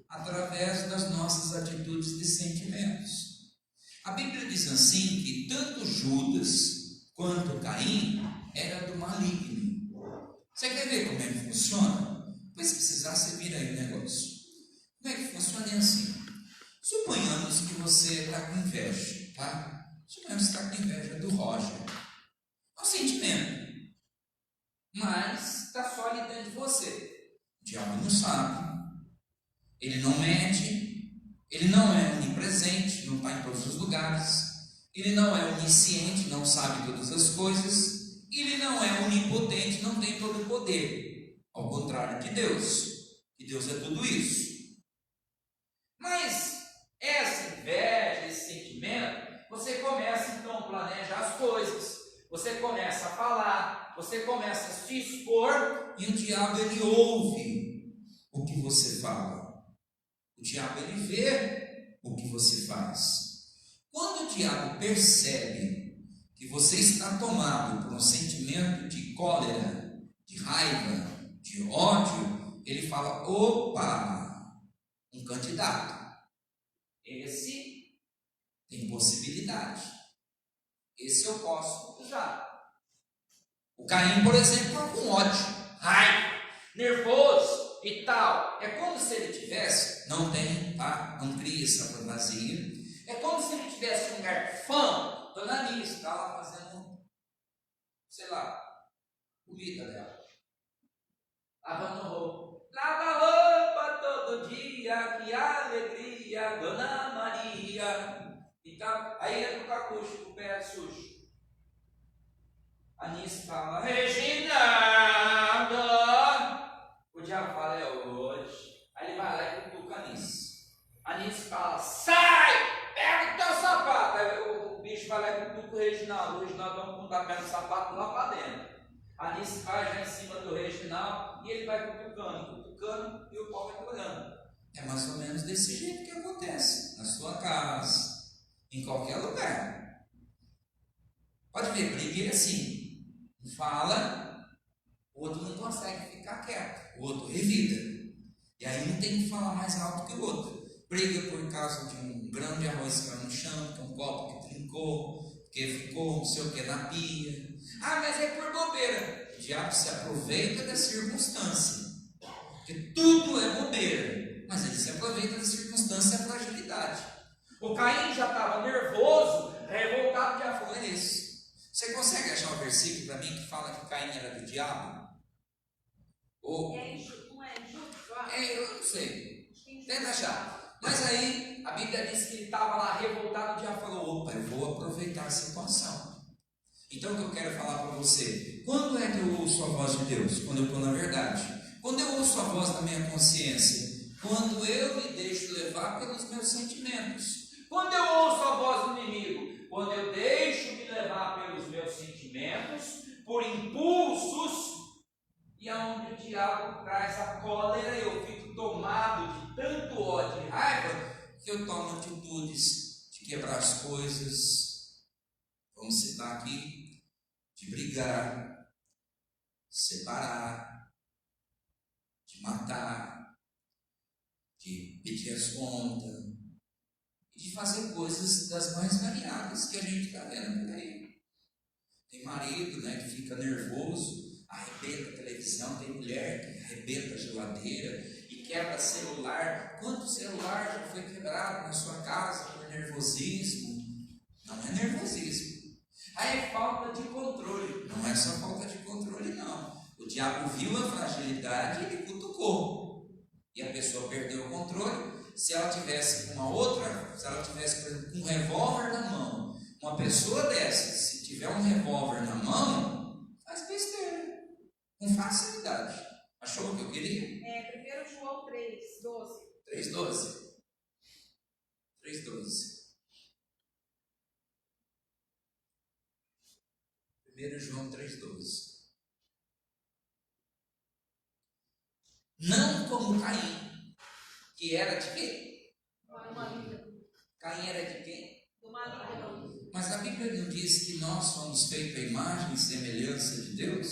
Através das nossas atitudes de sentimentos. A Bíblia diz assim que tanto Judas quanto Caim era do maligno. Você quer ver como é que funciona? Pois se precisar, você vira aí o negócio. Como é que funciona? É assim. Suponhamos que você está com inveja, tá? Suponhamos que você está com inveja do Roger. É um sentimento. Mas está só ali dentro de você. O diabo não sabe. Ele não mente, ele não é onipresente, não está em todos os lugares, ele não é onisciente, não sabe todas as coisas, ele não é onipotente, não tem todo o poder, ao contrário de Deus, que Deus é tudo isso. Mas essa inveja, esse sentimento, você começa então a planejar as coisas, você começa a falar, você começa a se expor, e o diabo ele ouve o que você fala. O diabo ele vê o que você faz. Quando o diabo percebe que você está tomado por um sentimento de cólera, de raiva, de ódio, ele fala: opa, um candidato. Esse tem possibilidade. Esse eu posso usar. O Caim, por exemplo, estava com ódio, raiva, nervoso e tal. É como se ele tivesse, não tem, tá? Não cria essa fantasia. É como se ele tivesse um garfão, Dona Alice está lá fazendo, sei lá, comida dela. Lavando roupa. Lava roupa todo dia, que alegria, Dona Maria. E tá, aí entra o cacucho com o pé sujo. A Anice fala: Reginaldo. O diabo fala: é hoje. Aí ele vai lá e cutuca a Anice. A Anice fala: sai! Pega o teu sapato. Aí o bicho vai lá e cutuca o Reginaldo. O Reginaldo dá um pontapé no sapato lá para dentro. A Anice vai já em cima do Reginaldo e ele vai cutucando e o pau vai olhando. É mais ou menos desse jeito que acontece na sua casa, em qualquer lugar. Pode ver, briga assim. Um fala, o outro não consegue ficar quieto, o outro revida. E aí um tem que falar mais alto que o outro. Briga por causa de um grão de arroz que caiu no chão, que um copo que trincou, que ficou não sei o que na pia. Ah, mas é por bobeira. O diabo se aproveita da circunstância. Porque tudo é bobeira. Mas ele se aproveita da circunstância e a fragilidade. O Caim já estava nervoso, revoltado, já falou isso. Você consegue achar um versículo para mim que fala que Caim era do diabo? Ou... não é Judas? Eu não sei. Tenta achar. Mas aí a Bíblia diz que ele estava lá revoltado, o diabo falou: opa, eu vou aproveitar a situação. Então o que eu quero falar para você: quando é que eu ouço a voz de Deus? Quando eu estou na verdade. Quando eu ouço a voz da minha consciência. Quando eu me deixo levar pelos meus sentimentos. Quando eu ouço a voz do inimigo. atitudes de quebrar as coisas. Vamos citar aqui: de brigar, separar, de matar, de pedir as contas, e de fazer coisas das mais variadas que a gente está vendo por aí. Tem marido, né, que fica nervoso, arrebenta a televisão, tem mulher que arrebenta a geladeira e quebra celular. Quanto celular já foi quebrado na sua casa por nervosismo? Não é nervosismo. Aí é falta de controle. Não é só falta de controle, não. O diabo viu a fragilidade e ele cutucou. E a pessoa perdeu o controle. Se ela tivesse uma outra, se ela tivesse, por exemplo, um revólver na mão, uma pessoa dessa, se tiver um revólver na mão, faz besteira, com facilidade. Achou o que eu queria? 1 João 3:12. 3:12. 3:12. 1 João 3:12. Não como Caim, que era de quem? Do maligno. Caim era de quem? Do maligno. Mas a Bíblia não diz que nós somos feitos à imagem e semelhança de Deus?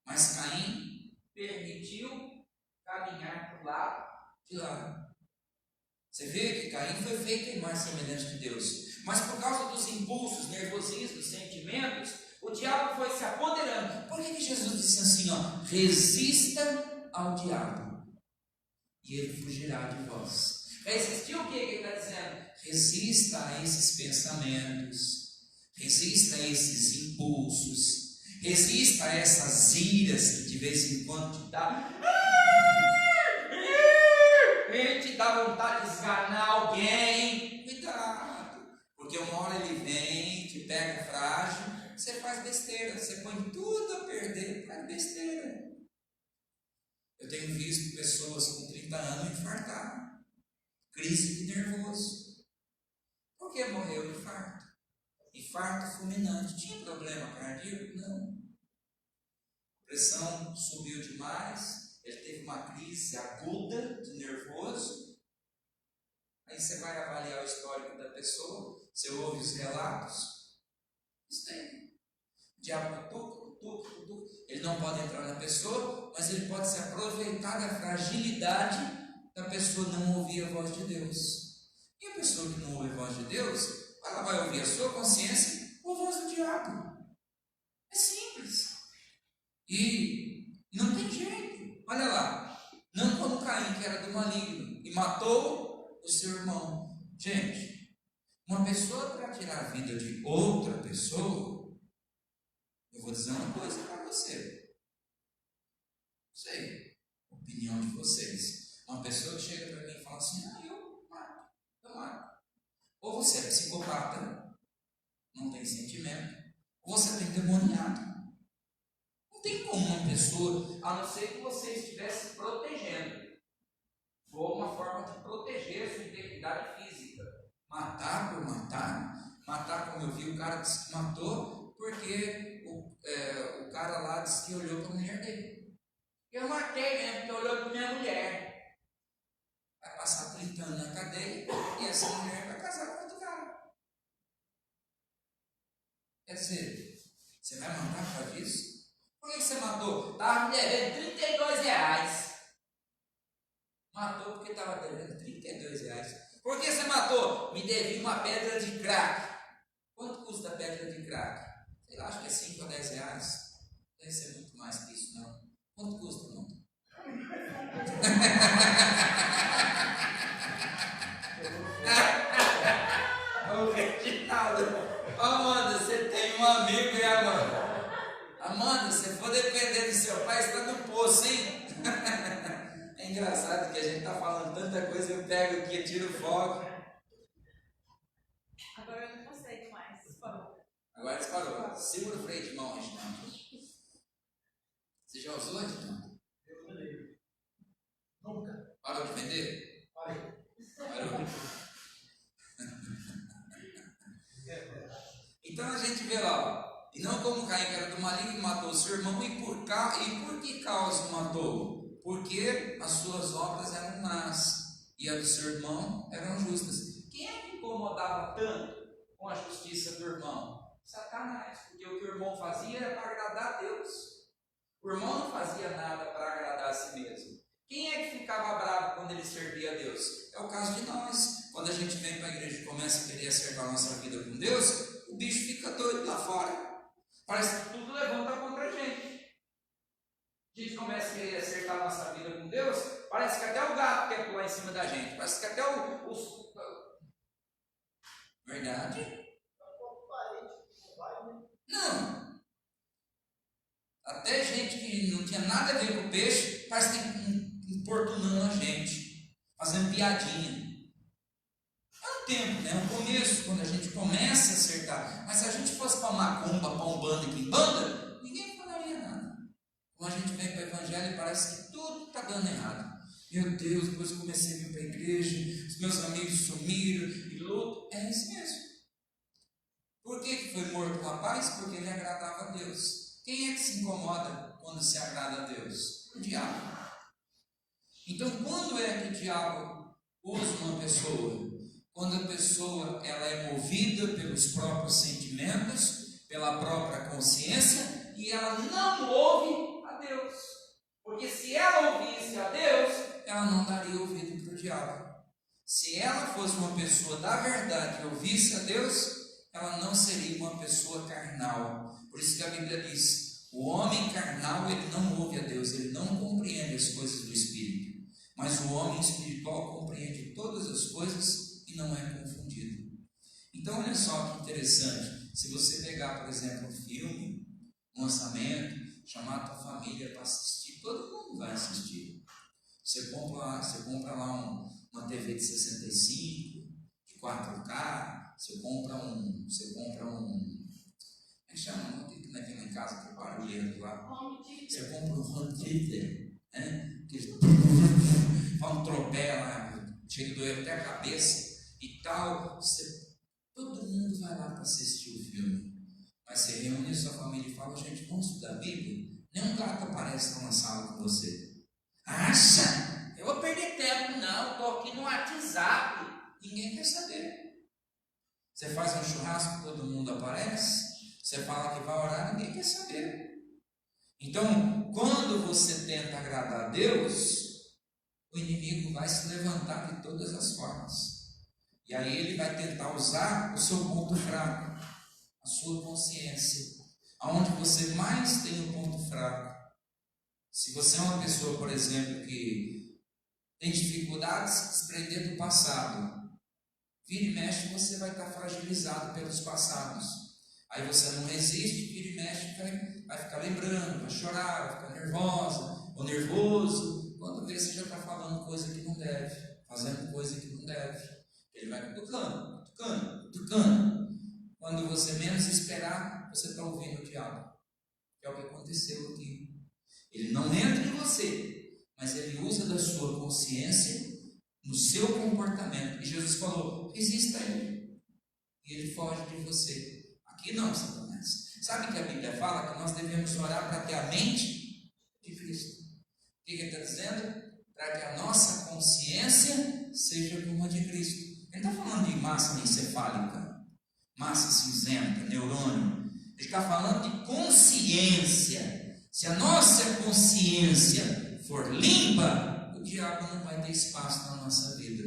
Mas Caim permitiu caminhar para o lado de lá. Você vê que Caim foi feito à imagem e semelhança de Deus. Mas por causa dos impulsos, nervosismos, sentimentos, o diabo foi se apoderando. Por que Jesus disse assim, ó? Resista ao diabo e ele fugirá de vós. Resistir o que ele está dizendo? Resista a esses pensamentos, resista a esses impulsos, resista a essas iras que de vez em quando te dá. Ele te dá vontade de esganar alguém. Cuidado, porque uma hora ele vem, te pega frágil, você faz besteira, você põe tudo a perder, faz besteira. Eu tenho visto pessoas com 30 anos infartar, crise de nervoso. Por que morreu de infarto? Infarto fulminante. Tinha problema cardíaco? Não. A pressão subiu demais, ele teve uma crise aguda de nervoso. Aí você vai avaliar o histórico da pessoa, você ouve os relatos. Isso tem. O diabo cutuca. Ele não pode entrar na pessoa, mas ele pode se aproveitar da fragilidade da pessoa não ouvir a voz de Deus. E a pessoa que não ouve a voz de Deus, ela vai ouvir a sua consciência ou a voz do diabo. É simples. E não tem jeito. Olha lá. Não como Caim, que era do maligno, e matou o seu irmão. Gente, uma pessoa para tirar a vida de outra pessoa, eu vou dizer uma coisa para você. Não sei, opinião de vocês. Uma pessoa que chega para mim e fala assim, eu mato. Ou você é psicopata, não tem sentimento, ou você tem demoniado. Não tem como uma pessoa, a não ser que você estivesse se protegendo, for uma forma de proteger a sua integridade física. Matar por matar como eu vi, o cara disse que matou porque o cara lá disse que olhou para a mulher dele. Eu matei mesmo porque olhou para minha mulher. Vai passar 30 anos na cadeia e essa mulher vai casar com outro cara. Quer dizer, você vai matar por causa disso? Por que você matou? Estava me devendo R$32. Matou porque estava devendo R$32. Por que você matou? Me devia uma pedra de crack. Quanto custa a pedra de crack? Sei lá, acho que é 5 a 10 reais. Deve ser muito mais que isso, não. Quanto custa, não? Ô, Reginaldo. Amanda, você tem um amigo, hein, Amanda? Amanda, se for depender do seu pai, está no poço, hein? É engraçado que a gente está falando tanta coisa, eu pego aqui e tiro fogo. Agora eu não consigo mais. Disparou. Agora disparou. Segura o freio de mão, Reginaldo. Você já usou, Reginaldo? Eu falei. Nunca. Parou de vender? Parei. Parou. Então a gente vê lá, ó. E não como Caim, que era do maligno, matou seu irmão, e por que causa o matou? Porque as suas obras eram más e a do seu irmão eram justas. Quem é que incomodava tanto com a justiça do irmão? Satanás, porque o que o irmão fazia era para agradar a Deus. O irmão não fazia nada para agradar a si mesmo. Quem é que ficava bravo quando ele servia a Deus? É o caso de nós. Quando a gente vem para a igreja e começa a querer acertar a nossa vida com Deus, o bicho fica doido lá fora. Parece que tudo levanta contra a gente. A gente começa a querer acertar a nossa vida com Deus, parece que até o gato quer pular em cima da gente. Parece que até Verdade? Não. Até gente que não tinha nada a ver com o peixe, parece que está importunando a gente, fazendo piadinha. É um tempo, né? É um começo, quando a gente começa a acertar. Mas se a gente fosse para macumba, para umbanda e quimbanda, ninguém falaria nada. Quando a gente vem para o evangelho, parece que tudo está dando errado. Meu Deus, depois eu comecei a vir para a igreja, os meus amigos sumiram, e luto. É isso mesmo. Por que foi morto o rapaz? Porque ele agradava a Deus. Quem é que se incomoda quando se agrada a Deus? O diabo. Então, quando é que o diabo usa uma pessoa? Quando a pessoa ela é movida pelos próprios sentimentos, pela própria consciência, e ela não ouve a Deus. Porque se ela ouvisse a Deus, ela não daria ouvido para o diabo. Se ela fosse uma pessoa da verdade e ouvisse a Deus, ela não seria uma pessoa carnal. Por isso que a Bíblia diz, o homem carnal, ele não ouve a Deus, ele não compreende as coisas do Espírito. Mas o homem espiritual compreende todas as coisas e não é confundido. Então, olha só que interessante. Se você pegar, por exemplo, um filme, um lançamento, chamar a tua família para assistir, todo mundo vai assistir. Você compra lá uma TV de 65, de 4K, você compra um. Como é que chama? Não é que lá em casa que é barulhento lá. Você compra um home theater, né? Faz um tropé lá, chega a doer até a cabeça e tal. Todo mundo vai lá para assistir o filme. Mas você reúne a sua família e fala, gente, vamos estudar a Bíblia? Nenhum gato aparece lá na sala com você. Acha? Eu vou perder tempo, não. Estou aqui no WhatsApp. Ninguém quer saber. Você faz um churrasco, todo mundo aparece. Você fala que vai orar, ninguém quer saber. Então, quando você tenta agradar a Deus, o inimigo vai se levantar de todas as formas. E aí ele vai tentar usar o seu ponto fraco, a sua consciência, aonde você mais tem o ponto fraco. Se você é uma pessoa, por exemplo, que tem dificuldade de se desprender do passado, vira e mexe, você vai estar fragilizado pelos passados. Aí você não resiste, vira e mexe, vai ficar lembrando, vai chorar, vai ficar nervosa ou nervoso. Quando vê, você já está falando coisa que não deve, fazendo coisa que não deve. Ele vai cutucando. Quando você menos esperar, você está ouvindo o diabo. Que é o que aconteceu aqui. Ele não entra em você, mas ele usa da sua consciência no seu comportamento. E Jesus falou, resista a ele. E ele foge de você. Aqui não, Satanás. Sabe que a Bíblia fala que nós devemos orar para ter a mente de Cristo. O que ele está dizendo? Para que a nossa consciência seja como a de Cristo. Ele está falando de massa encefálica, massa cinzenta, neurônio. Ele está falando de consciência. Se a nossa consciência for limpa, o diabo não vai ter espaço na nossa vida.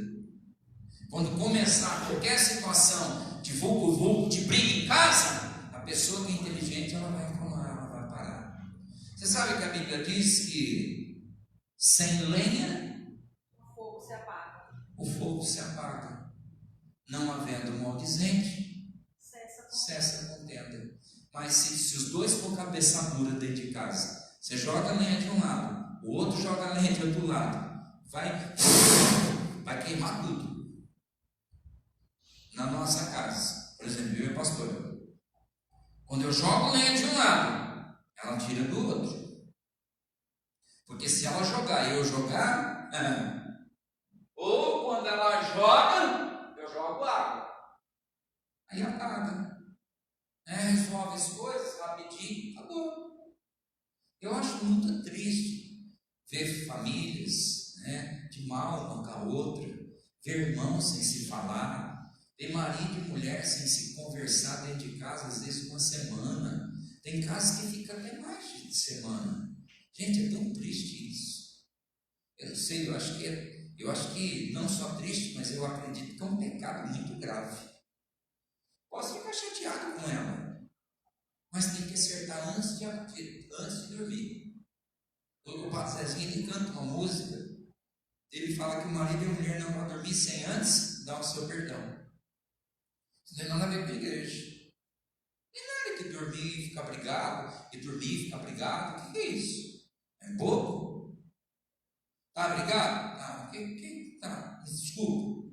Quando começar qualquer situação de vulgo, de briga em casa, a pessoa que é inteligente, ela vai parar. Você sabe que a Bíblia diz que sem lenha, o fogo se apaga. Não havendo maldizente, cessa a contenda. Mas se os dois for cabeça dura dentro de casa, você joga a lenha de um lado, o outro joga a lenha de outro lado, vai queimar tudo. Na nossa casa, por exemplo, eu e a pastora, quando eu jogo a lenha de um lado, ela tira do outro. Porque se ela jogar e eu jogar, ou quando ela joga, eu jogo água. Aí apaga. Resolve as coisas rapidinho, acabou. Eu acho muito triste ver famílias, de mal uma com a outra, ver irmãos sem se falar, tem marido e mulher sem se conversar dentro de casa, às vezes uma semana. Tem casas que fica até mais de semana. Gente, é tão triste isso. Eu não sei, eu acho que não só triste, mas eu acredito que é um pecado muito grave. Posso ficar chateado com ela, mas tem que acertar antes de dormir. O Padre Zezinho, ele canta uma música, ele fala que o marido e a mulher não vão dormir sem antes dar o seu perdão. Não tem nada a ver com a igreja. Não tem nada que dormir e ficar brigado, e dormir e ficar brigado. O que é isso? É bobo? Tá brigado? Não, tá, desculpa.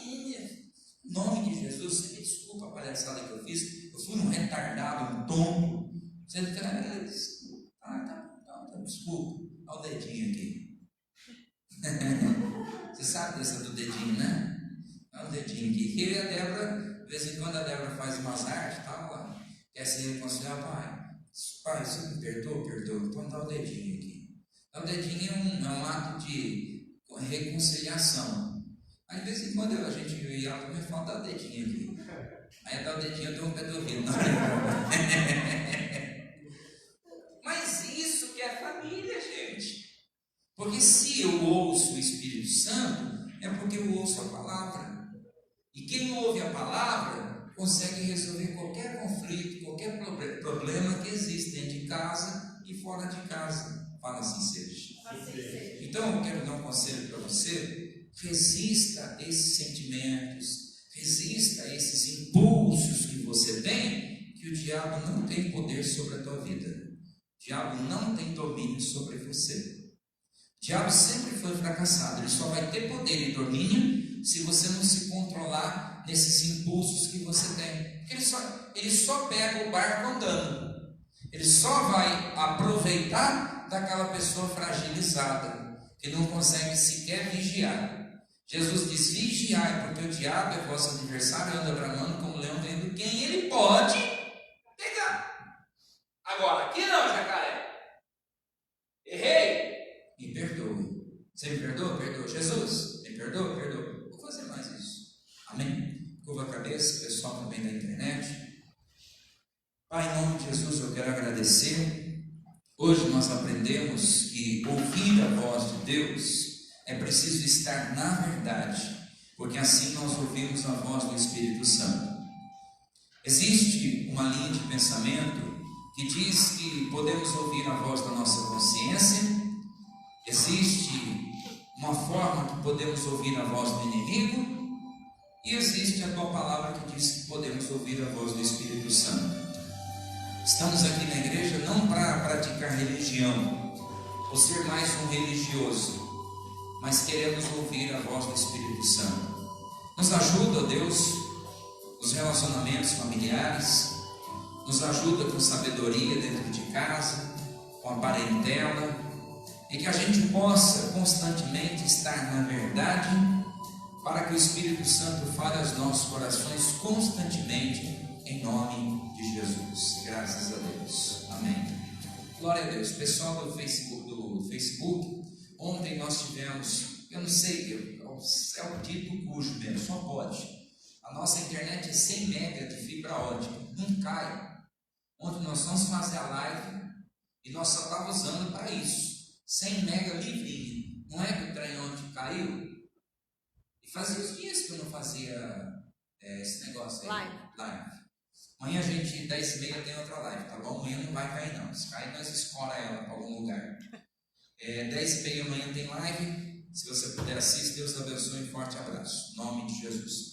Em nome de Jesus, você me desculpa a palhaçada que eu fiz. Eu fui um retardado, um tonto. Você não quer desculpa. Desculpa. Olha o dedinho aqui. Você sabe dessa do dedinho, né? Olha o dedinho aqui. Eu e a Débora, de vez em quando a Débora faz umas artes, ela quer se reconciliar, pai, você me perdoa? Perdoa. Então dá o dedinho aqui. O dedinho é um ato de reconciliação. Aí de vez em quando a gente e ela também fala, dá o dedinho aqui. Aí dá o dedinho, eu dou um pé do ouvido. Mas isso que é família, gente. Porque se eu ouço o Espírito Santo, é porque eu ouço a palavra. E quem ouve a palavra consegue resolver qualquer conflito, qualquer problema que existe dentro de casa e fora de casa. Fala assim seja. Assim seja. Então eu quero dar um conselho para você. Resista a esses sentimentos, resista a esses impulsos que você tem, que o diabo não tem poder sobre a tua vida. O diabo não tem domínio sobre você. O diabo sempre foi fracassado. Ele só vai ter poder e domínio se você não se controlar nesses impulsos que você tem. Porque ele só pega o barco andando. Ele só vai aproveitar daquela pessoa fragilizada, que não consegue sequer vigiar. Jesus diz, vigiai, porque o diabo é vosso adversário, anda bramando como leão, vendo quem ele pode pegar. Agora, aqui não, jacaré. Errei. Me perdoe. Você me perdoa? Perdoa. Jesus, me perdoa? Perdoa. Vou fazer mais isso. Amém? Curva a cabeça, pessoal também da internet. Pai, em nome de Jesus, eu quero agradecer. Hoje nós aprendemos que ouvir a voz de Deus é preciso estar na verdade, porque assim nós ouvimos a voz do Espírito Santo. Existe uma linha de pensamento que diz que podemos ouvir a voz da nossa consciência. Existe uma forma que podemos ouvir a voz do inimigo, e existe a tua palavra que diz que podemos ouvir a voz do Espírito Santo. Estamos aqui na igreja não para praticar religião, ou ser mais um religioso, mas queremos ouvir a voz do Espírito Santo. Nos ajuda, Deus, os relacionamentos familiares, nos ajuda com sabedoria dentro de casa, com a parentela, e que a gente possa constantemente estar na verdade, para que o Espírito Santo fale aos nossos corações constantemente, em nome de Jesus. Graças a Deus. Amém. Glória a Deus. Pessoal do Facebook, ontem nós tivemos, eu não sei, é o dito cujo mesmo, só pode. A nossa internet é 100 mega de fibra ótica, não cai. Ontem nós vamos fazer a live e nós só estávamos usando para isso. 100 mega livrinho. Não é que o trem ontem caiu? E fazia os dias que eu não fazia esse negócio aí. Live. Amanhã a gente, 10h30 tem outra live, tá bom? Amanhã não vai cair não. Se cair, nós escora ela para algum lugar. 10h30 amanhã tem live. Se você puder assistir, Deus abençoe. Um forte abraço. Em nome de Jesus.